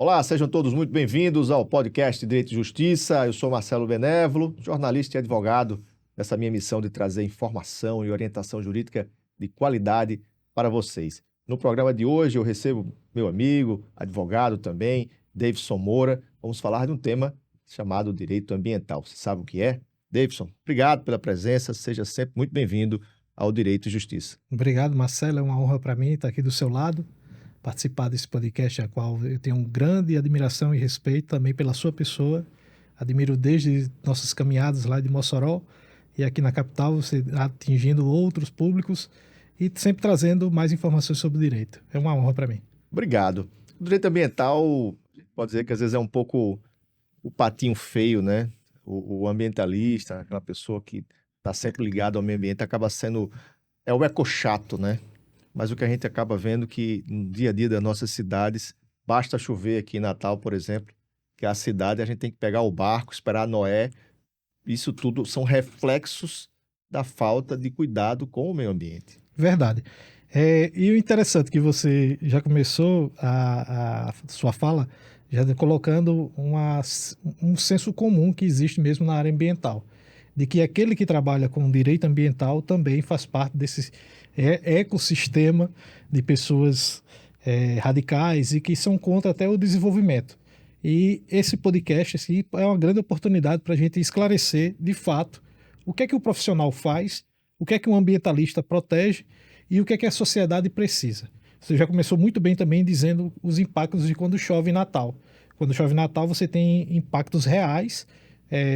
Olá, sejam todos muito bem-vindos ao podcast Direito e Justiça. Eu sou Marcelo Benévolo, jornalista e advogado, nessa minha missão de trazer informação e orientação jurídica de qualidade para vocês. No programa de hoje eu recebo meu amigo, advogado também, Davidson Moura. Vamos falar de um tema chamado direito ambiental. Você sabe o que é? Davidson, obrigado pela presença, seja sempre muito bem-vindo ao Direito e Justiça. Obrigado, Marcelo. É uma honra para mim estar aqui do seu lado, participar desse podcast, a qual eu tenho grande admiração e respeito também pela sua pessoa. Admiro desde nossas caminhadas lá de Mossoró e aqui na capital, você atingindo outros públicos e sempre trazendo mais informações sobre o direito. É uma honra para mim. Obrigado. O direito ambiental, pode dizer que às vezes é um pouco o patinho feio, né? O ambientalista, aquela pessoa que está sempre ligada ao meio ambiente, acaba sendo o ecochato, né? Mas o que a gente acaba vendo que no dia a dia das nossas cidades, basta chover aqui em Natal, por exemplo, que a cidade a gente tem que pegar o barco, esperar Noé. Isso tudo são reflexos da falta de cuidado com o meio ambiente. Verdade. E o interessante é que você já começou a sua fala já colocando um senso comum que existe mesmo na área ambiental, de que aquele que trabalha com direito ambiental também faz parte desse ecossistema de pessoas radicais e que são contra até o desenvolvimento. E esse podcast assim, é uma grande oportunidade para a gente esclarecer, de fato, o que é que o profissional faz, o que é que um ambientalista protege e o que é que a sociedade precisa. Você já começou muito bem também dizendo os impactos de quando chove em Natal. Quando chove em Natal, você tem impactos reais,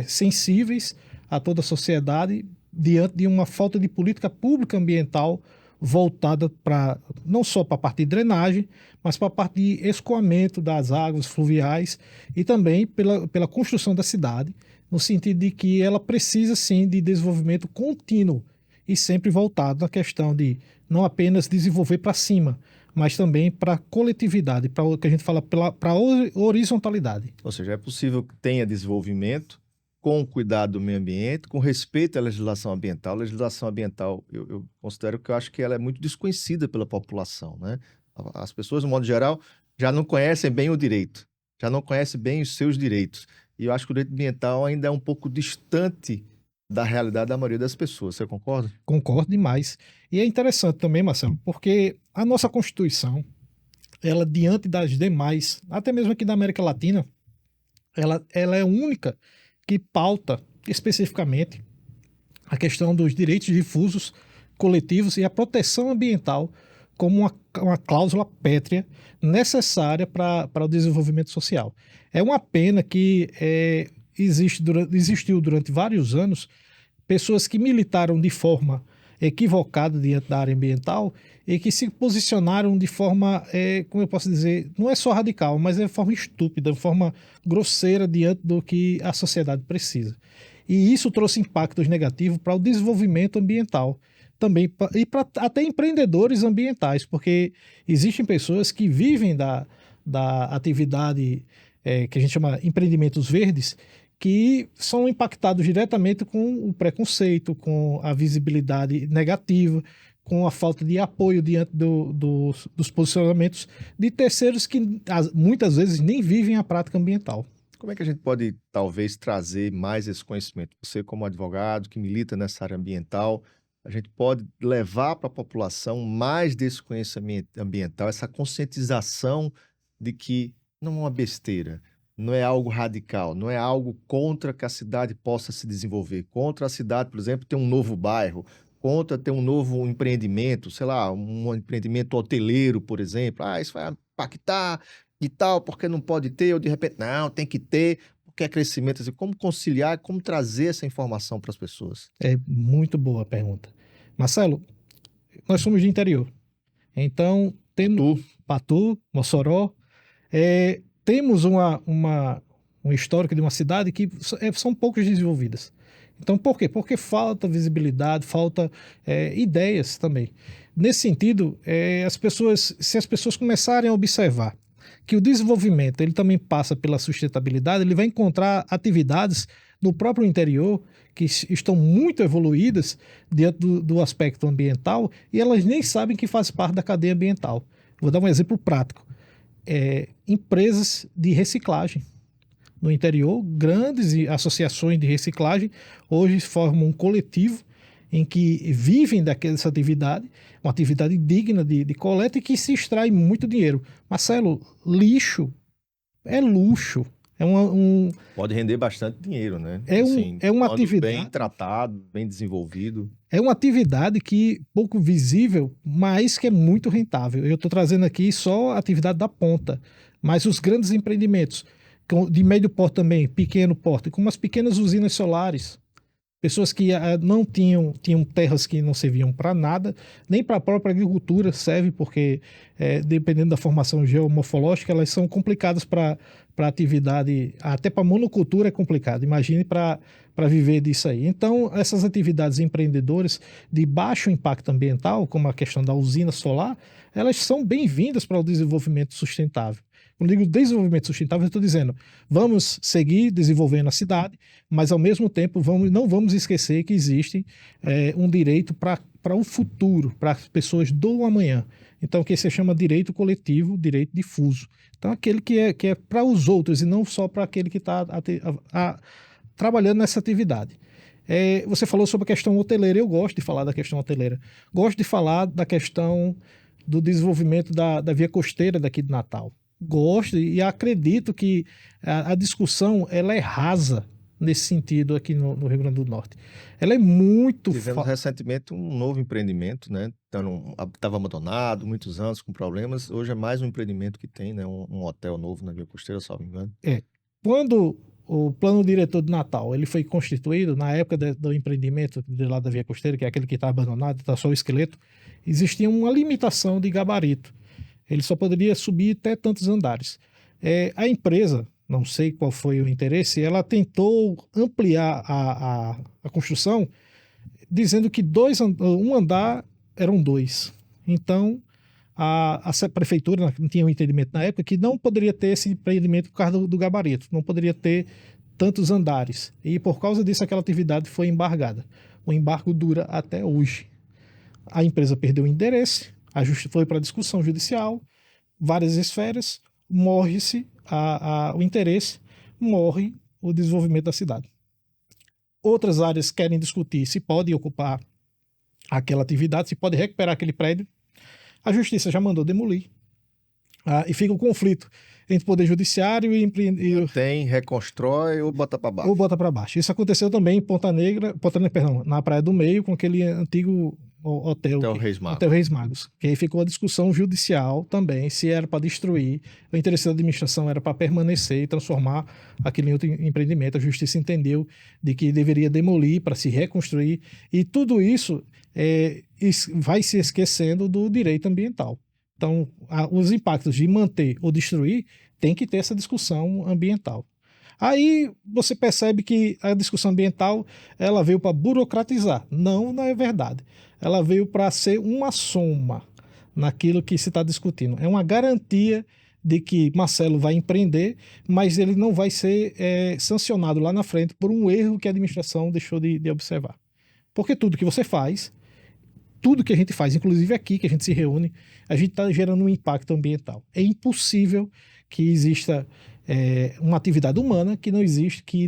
sensíveis a toda a sociedade, diante de uma falta de política pública ambiental voltada para não só para a parte de drenagem, mas para a parte de escoamento das águas fluviais e também pela construção da cidade, no sentido de que ela precisa sim de desenvolvimento contínuo e sempre voltado na questão de não apenas desenvolver para cima, mas também para a coletividade, para o que a gente fala, para a horizontalidade. Ou seja, é possível que tenha desenvolvimento com cuidado do meio ambiente, com respeito à legislação ambiental. A legislação ambiental, eu considero que eu acho que ela é muito desconhecida pela população, né? As pessoas, no modo geral, já não conhecem bem o direito, já não conhecem bem os seus direitos. E eu acho que o direito ambiental ainda é um pouco distante da realidade da maioria das pessoas. Você concorda? Concordo demais. E é interessante também, Marcelo, porque a nossa Constituição, ela diante das demais, até mesmo aqui da América Latina, ela é única que pauta especificamente a questão dos direitos difusos, coletivos e a proteção ambiental como uma cláusula pétrea necessária para o desenvolvimento social. É uma pena que existiu durante vários anos pessoas que militaram de forma equivocada diante da área ambiental e que se posicionaram de forma, como eu posso dizer, não é só radical, mas de forma estúpida, de forma grosseira diante do que a sociedade precisa. E isso trouxe impactos negativos para o desenvolvimento ambiental também e para até empreendedores ambientais, porque existem pessoas que vivem da atividade que a gente chama empreendimentos verdes, que são impactados diretamente com o preconceito, com a visibilidade negativa, com a falta de apoio diante dos posicionamentos de terceiros que muitas vezes nem vivem a prática ambiental. Como é que a gente pode, talvez, trazer mais esse conhecimento? Você, como advogado que milita nessa área ambiental, a gente pode levar para a população mais desse conhecimento ambiental, essa conscientização de que não é uma besteira, não é algo radical, não é algo contra que a cidade possa se desenvolver, contra a cidade, por exemplo, ter um novo bairro, contra ter um novo empreendimento, sei lá, um empreendimento hoteleiro, por exemplo. Isso vai impactar e tal, porque não pode ter, ou de repente, não, tem que ter, porque é crescimento. Assim, como conciliar, como trazer essa informação para as pessoas? É muito boa a pergunta. Marcelo, nós somos de interior. Então, temos Patu, Mossoró, temos um histórico de uma cidade que são poucos desenvolvidas. Então, por quê? Porque falta visibilidade, falta ideias também. Nesse sentido, se as pessoas começarem a observar que o desenvolvimento ele também passa pela sustentabilidade, ele vai encontrar atividades no próprio interior que estão muito evoluídas diante do aspecto ambiental e elas nem sabem que faz parte da cadeia ambiental. Vou dar um exemplo prático. empresas de reciclagem. No interior, grandes associações de reciclagem hoje formam um coletivo em que vivem dessa atividade, uma atividade digna de coleta e que se extrai muito dinheiro. Marcelo, lixo é luxo. Pode render bastante dinheiro, né? É uma quando bem atividade. tratado, bem desenvolvido. É uma atividade que pouco visível, mas que é muito rentável. Eu estou trazendo aqui só a atividade da ponta, mas os grandes empreendimentos, de médio porte também, pequeno porte, como as pequenas usinas solares, pessoas que não tinham terras que não serviam para nada, nem para a própria agricultura serve, porque dependendo da formação geomorfológica, elas são complicadas para atividade, até para monocultura é complicado. Imagine para viver disso aí. Então, essas atividades empreendedoras de baixo impacto ambiental, como a questão da usina solar, elas são bem-vindas para o desenvolvimento sustentável. Quando eu digo desenvolvimento sustentável, eu estou dizendo, vamos seguir desenvolvendo a cidade, mas ao mesmo tempo não vamos esquecer que existe um direito para o futuro, para as pessoas do amanhã. Então, o que se chama direito coletivo, direito difuso. Então, aquele que é para os outros e não só para aquele que está trabalhando nessa atividade. Você falou sobre a questão hoteleira, eu gosto de falar da questão hoteleira. Gosto de falar da questão do desenvolvimento da via costeira daqui de Natal. Gosto e acredito que a discussão ela é rasa nesse sentido aqui no Rio Grande do Norte. Ela é muito... Tivemos recentemente um novo empreendimento, né? Estava abandonado, muitos anos, com problemas. Hoje é mais um empreendimento que tem, né? Um hotel novo na Via Costeira, salvo engano. Quando o plano diretor de Natal ele foi constituído, na época do empreendimento de lá da Via Costeira, que é aquele que está abandonado, está só o esqueleto, existia uma limitação de gabarito. Ele só poderia subir até tantos andares. A empresa, não sei qual foi o interesse, ela tentou ampliar a construção, dizendo que um andar eram 2. Então, a prefeitura não tinha um entendimento na época que não poderia ter esse empreendimento por causa do gabarito, não poderia ter tantos andares. E por causa disso, aquela atividade foi embargada. O embargo dura até hoje. A empresa perdeu o endereço, foi para discussão judicial, várias esferas, morre-se o interesse, morre o desenvolvimento da cidade. Outras áreas querem discutir se pode ocupar aquela atividade, se pode recuperar aquele prédio. A justiça já mandou demolir. E fica um conflito entre poder judiciário e reconstrói ou bota para baixo. Ou bota para baixo. Isso aconteceu também em Ponta Negra, na Praia do Meio, com aquele antigo Hotel Reis Magos. Que aí ficou a discussão judicial também, se era para destruir. O interesse da administração era para permanecer e transformar aquele em outro empreendimento. A justiça entendeu de que deveria demolir para se reconstruir. E tudo isso vai se esquecendo do direito ambiental. Então, os impactos de manter ou destruir tem que ter essa discussão ambiental. Aí você percebe que a discussão ambiental ela veio para burocratizar. Não é verdade. Ela veio para ser uma soma naquilo que se está discutindo. É uma garantia de que Marcelo vai empreender, mas ele não vai ser sancionado lá na frente por um erro que a administração deixou de observar. Porque tudo que você faz, tudo que a gente faz, inclusive aqui que a gente se reúne, a gente está gerando um impacto ambiental. É impossível que exista uma atividade humana que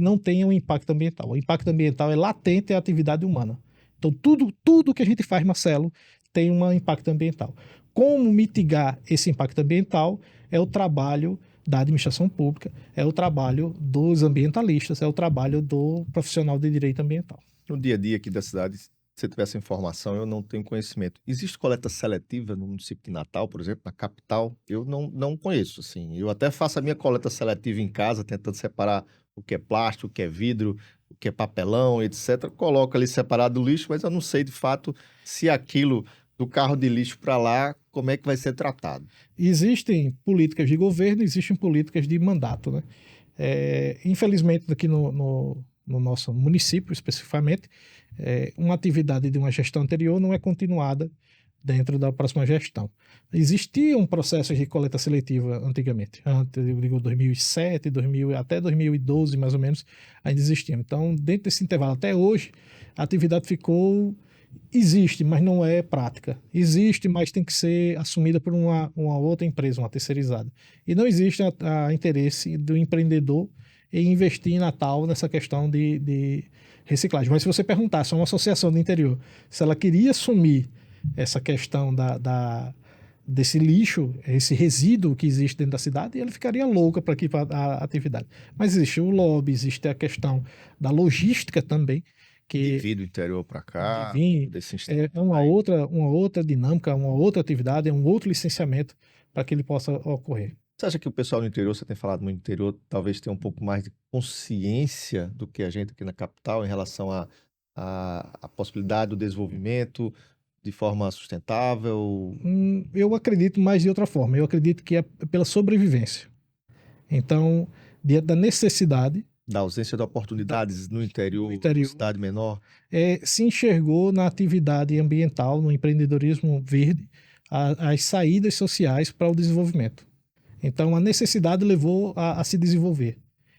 não tenha um impacto ambiental. O impacto ambiental é latente à atividade humana. Então, tudo que a gente faz, Marcelo, tem um impacto ambiental. Como mitigar esse impacto ambiental é o trabalho da administração pública, é o trabalho dos ambientalistas, é o trabalho do profissional de direito ambiental. No dia a dia aqui da cidade, se você tiver essa informação, eu não tenho conhecimento. Existe coleta seletiva no município de Natal, por exemplo, na capital? Eu não conheço, assim. Eu até faço a minha coleta seletiva em casa, tentando separar o que é plástico, o que é vidro, o que é papelão, etc. Coloco ali separado do lixo, mas eu não sei, de fato, se aquilo do carro de lixo para lá, como é que vai ser tratado. Existem políticas de governo, existem políticas de mandato, né? Infelizmente, aqui no nosso município, especificamente, uma atividade de uma gestão anterior não é continuada dentro da próxima gestão. Existiam processos de coleta seletiva antigamente, eu digo 2007, até 2012 mais ou menos, ainda existiam. Então, dentro desse intervalo até hoje, a atividade ficou Existe, mas não é prática. Existe, mas tem que ser assumida por uma outra empresa, uma terceirizada. E não existe a interesse do empreendedor em investir em Natal nessa questão de reciclagem. Mas se você perguntasse a uma associação do interior se ela queria assumir essa questão desse lixo, esse resíduo que existe dentro da cidade, ele ficaria louca para que a atividade. Mas existe o lobby, existe a questão da logística também, De que vir do interior para de cá, vir poder se é instalar aí. uma outra dinâmica, uma outra atividade, é um outro licenciamento para que ele possa ocorrer. Você acha que o pessoal do interior, você tem falado muito do interior, talvez tenha um pouco mais de consciência do que a gente aqui na capital em relação à possibilidade do desenvolvimento de forma sustentável, Eu acredito mais de outra forma. Eu acredito que é pela sobrevivência. Então, diante da necessidade da ausência de da, oportunidades no do interior, numa interior, cidade menor? se enxergou na atividade ambiental, no empreendedorismo verde, as saídas sociais para o desenvolvimento. Então, a necessidade levou a se desenvolver.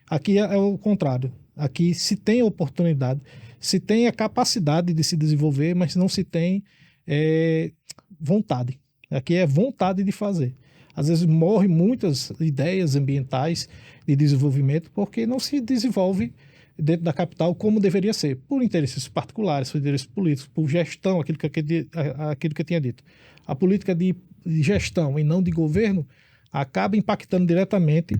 Aqui é o contrário. Aqui se tem oportunidade, se tem a capacidade de se desenvolver, mas não se tem é, vontade. Aqui é vontade de fazer. Às vezes morrem muitas ideias ambientais de desenvolvimento porque não se desenvolve dentro da capital como deveria ser, por interesses particulares, por interesses políticos, por gestão, aquilo que eu tinha dito. A política de gestão e não de governo acaba impactando diretamente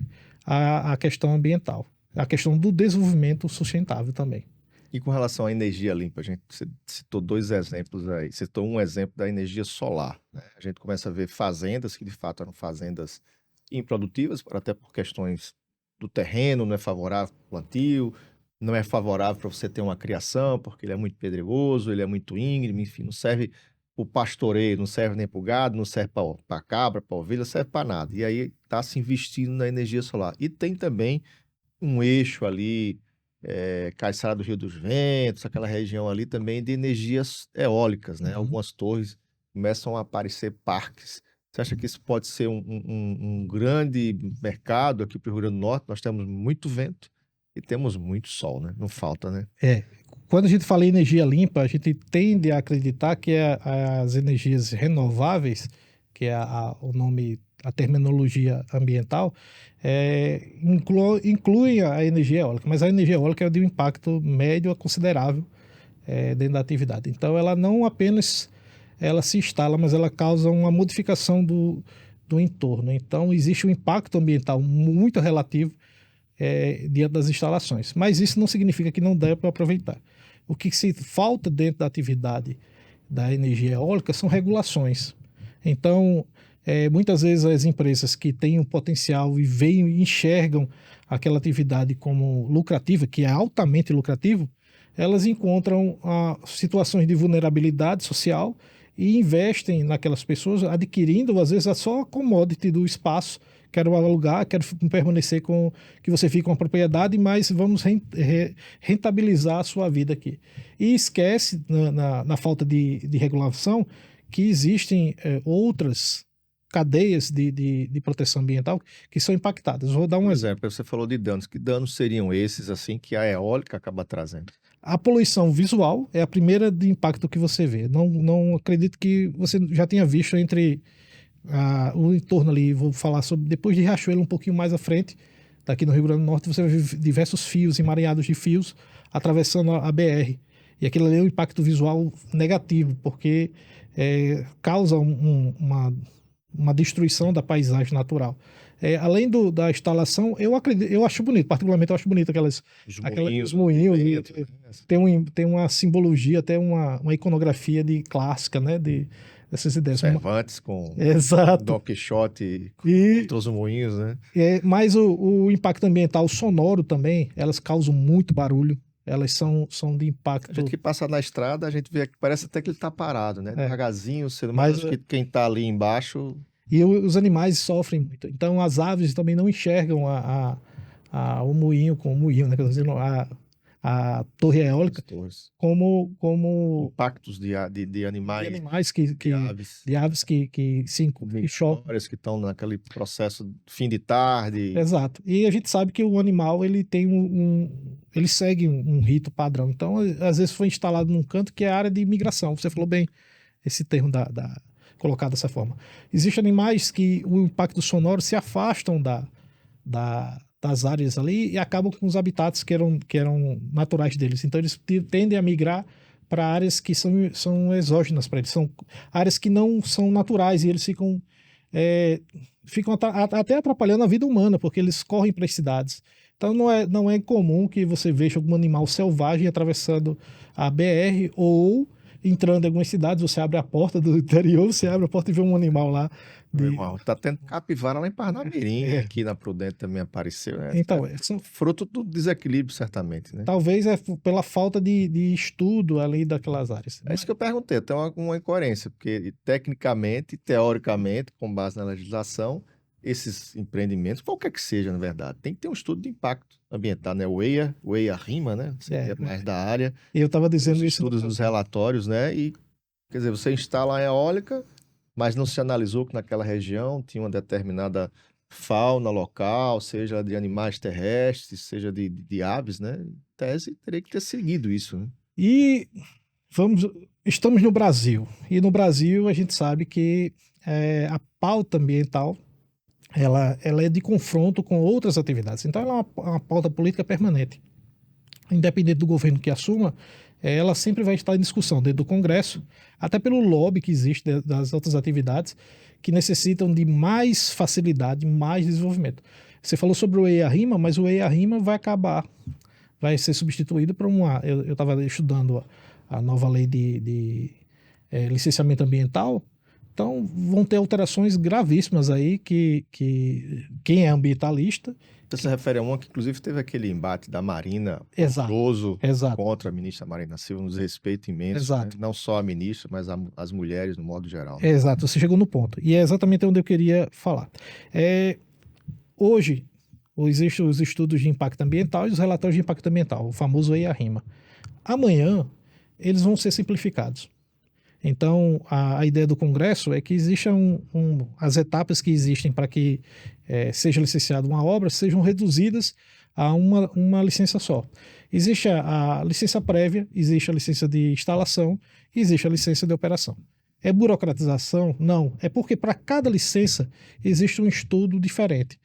a questão ambiental, a questão do desenvolvimento sustentável também. E com relação à energia limpa, a gente citou dois exemplos aí. Citou um exemplo da energia solar, né? A gente começa a ver fazendas que de fato eram fazendas improdutivas, até por questões do terreno, não é favorável para o plantio, não é favorável para você ter uma criação, porque ele é muito pedregoso, ele é muito íngreme, enfim, não serve para o pastoreio, não serve nem para o gado, não serve para a cabra, para a ovelha, não serve para nada. E aí está se investindo na energia solar. E tem também um eixo ali, Caiçara do Rio dos Ventos, aquela região ali também de energias eólicas, né? Uhum. Algumas torres começam a aparecer parques. Você acha que isso pode ser um grande mercado aqui para o Rio Grande do Norte? Nós temos muito vento e temos muito sol, né? Não falta, né? É, quando a gente fala em energia limpa, a gente tende a acreditar que as energias renováveis, que é o nome, a terminologia ambiental, incluem a energia eólica, mas a energia eólica é de um impacto médio a considerável dentro da atividade. Então, ela não apenas ela se instala, mas ela causa uma modificação do entorno. Então, existe um impacto ambiental muito relativo diante das instalações. Mas isso não significa que não dê para aproveitar. O que se falta dentro da atividade da energia eólica são regulações. Então, muitas vezes as empresas que têm um potencial e veem e enxergam aquela atividade como lucrativa, que é altamente lucrativo, elas encontram situações de vulnerabilidade social e investem naquelas pessoas, adquirindo, às vezes, só a commodity do espaço. Quero alugar, quero permanecer com que você fique com a propriedade, mas vamos rentabilizar a sua vida aqui. E esquece, na falta de regulação, que existem outras cadeias de proteção ambiental que são impactadas. Vou dar um Por exemplo. exemplo, você falou de danos. Que danos seriam esses, assim, que a eólica acaba trazendo? A poluição visual é a primeira de impacto que você vê. Não acredito que você já tenha visto entre o entorno ali, vou falar sobre, depois de Riachuelo, um pouquinho mais à frente, daqui no Rio Grande do Norte, você vai ver diversos fios, emaranhados de fios, atravessando a BR. E aquilo ali é um impacto visual negativo, porque causa uma destruição da paisagem natural. Além da instalação, eu acho bonito, particularmente eu acho bonito Os os moinhos moinhos, de vento, né? tem uma simbologia, até uma iconografia clássica, né, dessas ideias. Cervantes com Exato. Don Quixote E contra os moinhos, né? mas o impacto ambiental sonoro também, elas causam muito barulho. Elas são de A gente impacto. que passa na estrada, a gente vê que parece até que ele tá parado, né? É, Devagarzinho, sendo mais mas acho que quem tá ali embaixo. os animais sofrem muito. Então as aves também não enxergam o moinho com o moinho, né? Que eu tô dizendo, a torre eólica, As torres. como Impactos de de animais, animais de aves, de aves que chocam. migratórias que estão naquele processo fim de tarde. Exato. E a gente sabe que o animal ele tem ele segue um rito padrão. Então, às vezes foi instalado num canto que é a área de migração. Você falou bem esse termo colocado dessa forma. Existem animais que o impacto sonoro se afastam das áreas ali e acabam com os habitats que eram naturais deles. Então, eles tendem a migrar para áreas que são exógenas para eles. São áreas que não são naturais e eles é, ficam até atrapalhando a vida humana, porque eles correm para as cidades. Então não é comum que você veja algum animal selvagem atravessando a BR ou entrando em algumas cidades, você abre a porta do interior, você abre a porta e vê um animal lá. Meu irmão, tá tendo capivara lá em Parnamirim, É. aqui na Prudente também apareceu. Então, Fruto do desequilíbrio, certamente, né? talvez é pela falta de estudo ali daquelas áreas. É isso que eu perguntei, tem uma incoerência, porque tecnicamente, teoricamente, com base na legislação, esses empreendimentos, qualquer que seja, na verdade, tem que ter um estudo de impacto ambiental, né? O EIA-RIMA, né? Você É, que é mais da área, eu estava os dizendo isso. estudos nos relatórios, né? E, quer dizer, você instala a eólica, mas não se analisou que naquela região tinha uma determinada fauna local, seja de animais terrestres, seja de aves, né? Em tese, teria que ter seguido isso, né? E estamos no Brasil. E no Brasil a gente sabe que a pauta ambiental ela é de confronto com outras atividades. Então ela é uma pauta política permanente. Independente do governo que assuma, ela sempre vai estar em discussão dentro do Congresso, até pelo lobby que existe das outras atividades que necessitam de mais facilidade, mais desenvolvimento. Você falou sobre o EIA-RIMA, mas o EIA-RIMA vai ser substituído por uma. Eu estava estudando a nova lei de licenciamento ambiental. Então, vão ter alterações gravíssimas aí que quem é ambientalista. Você se refere a uma que, inclusive, teve aquele embate da Marina, Exato, horroroso, exato, contra a ministra Marina Silva, um desrespeito imenso, né? exato. Não só a ministra, mas as mulheres no modo geral, né? Exato, você chegou no ponto. E é exatamente onde eu queria falar. Hoje, existem os estudos de impacto ambiental e os relatórios de impacto ambiental, o famoso EIA-RIMA. Amanhã, eles vão ser simplificados. Então, a ideia do Congresso é que existam as etapas que existem para que seja licenciada uma obra sejam reduzidas a uma licença só. Existe a licença prévia, existe a licença de instalação e existe a licença de operação. É burocratização? Não. É porque para cada licença existe um estudo diferente.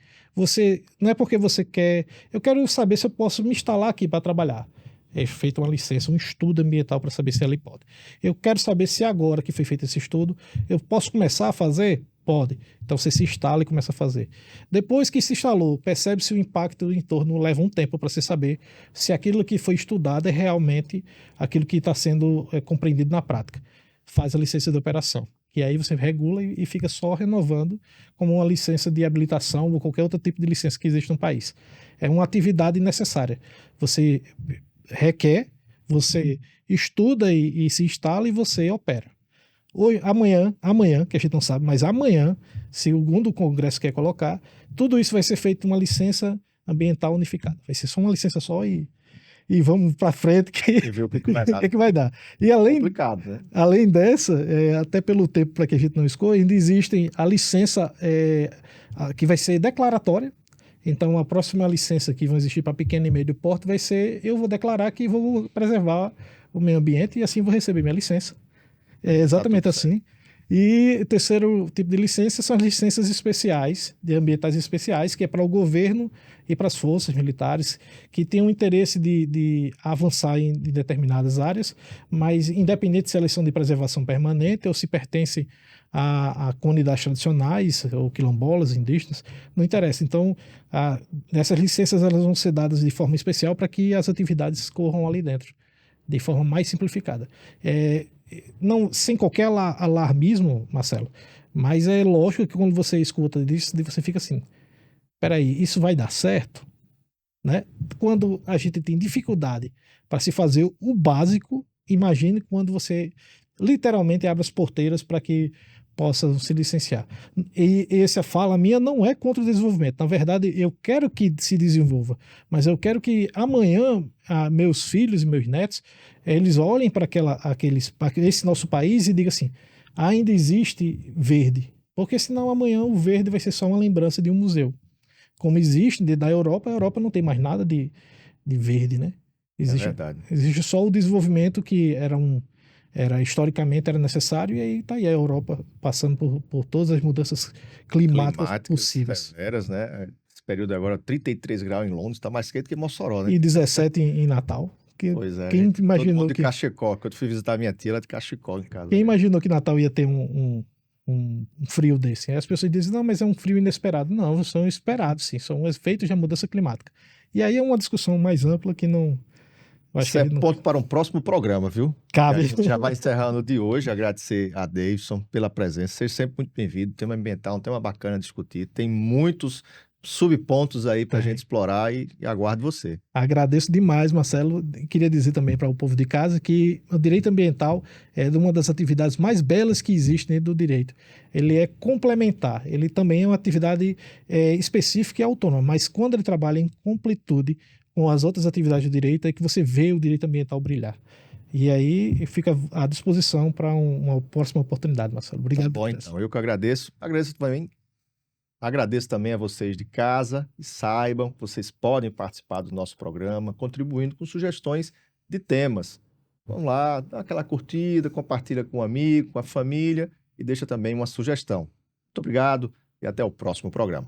Não é porque você quer. Eu quero saber se eu posso me instalar aqui para trabalhar. É feita uma licença, um estudo ambiental para saber se ela pode. Eu quero saber se agora que foi feito esse estudo, eu posso começar a fazer? Pode. Então você se instala e começa a fazer. Depois que se instalou, percebe-se o impacto do entorno, leva um tempo para você saber se aquilo que foi estudado é realmente aquilo que está sendo compreendido na prática. Faz a licença de operação. E aí você regula e fica só renovando como uma licença de habilitação ou qualquer outro tipo de licença que existe no país. É uma atividade necessária. Você requer, você estuda e se instala e você opera. Hoje, amanhã, que a gente não sabe, mas amanhã, segundo o Congresso quer colocar, tudo isso vai ser feito uma licença ambiental unificada. Vai ser só uma licença só e vamos para frente E ver o que vai dar. que vai dar. E Complicado, né? além dessa, até pelo tempo para que a gente não escolha, ainda existem a licença que vai ser declaratória. Então, a próxima licença que vai existir para pequeno e médio porte vai ser: eu vou declarar que vou preservar o meio ambiente e assim vou receber minha licença. É exatamente assim. E o terceiro tipo de licença são as licenças especiais, de ambientais especiais, que é para o governo e para as forças militares que têm o interesse de avançar em determinadas áreas, mas independente se elas são de preservação permanente ou se pertencem a comunidades tradicionais ou quilombolas, indígenas, não interessa. Então, essas licenças elas vão ser dadas de forma especial para que as atividades corram ali dentro, de forma mais simplificada. Não, sem qualquer alarmismo, Marcelo, mas é lógico que quando você escuta disso, você fica assim: peraí, isso vai dar certo? Né? Quando a gente tem dificuldade para se fazer o básico, imagine quando você literalmente abre as porteiras para que possam se licenciar. E essa fala minha não é contra o desenvolvimento. Na verdade, eu quero que se desenvolva, mas eu quero que amanhã meus filhos e meus netos eles olhem para esse nosso país e digam assim: ainda existe verde. Porque senão amanhã o verde vai ser só uma lembrança de um museu. Como existe da Europa, a Europa não tem mais nada de verde, né? É Existe, verdade. existe só o desenvolvimento que historicamente era necessário, e aí tá aí a Europa passando por todas as mudanças climáticas Climáticas possíveis. severas, né? Esse período agora, 33 graus em Londres, está mais quente que Mossoró, né? E 17 em Natal. Pois é, Quem todo mundo imaginou de que, cachecol. Quando eu fui visitar a minha tia, ela de cachecol em casa. quem imaginou que Natal ia ter um frio desse? Aí as pessoas dizem, não, mas é um frio inesperado. Não, são esperados, sim, são efeitos da mudança climática. E aí é uma discussão mais ampla que não. Eu acho Isso que a é gente não ponto para um próximo programa, viu? E a cabe. gente já vai encerrando o de hoje. Agradecer a Davidson pela presença. Seja sempre muito bem-vindo. Tema ambiental, um tema bacana a discutir. Tem muitos subpontos aí para a gente explorar e aguardo você. Agradeço demais, Marcelo. Queria dizer também para o povo de casa que o direito ambiental é uma das atividades mais belas que existe dentro do direito. Ele é complementar, ele também é uma atividade específica e autônoma, mas quando ele trabalha em completude com as outras atividades do direito, é que você vê o direito ambiental brilhar. E aí fica à disposição para uma próxima oportunidade, Marcelo. Tá Obrigado bom, por essa. então. Eu que agradeço. Agradeço também a vocês de casa e saibam que vocês podem participar do nosso programa, contribuindo com sugestões de temas. Vamos lá, dá aquela curtida, compartilha com um amigo, com a família e deixa também uma sugestão. Muito obrigado e até o próximo programa.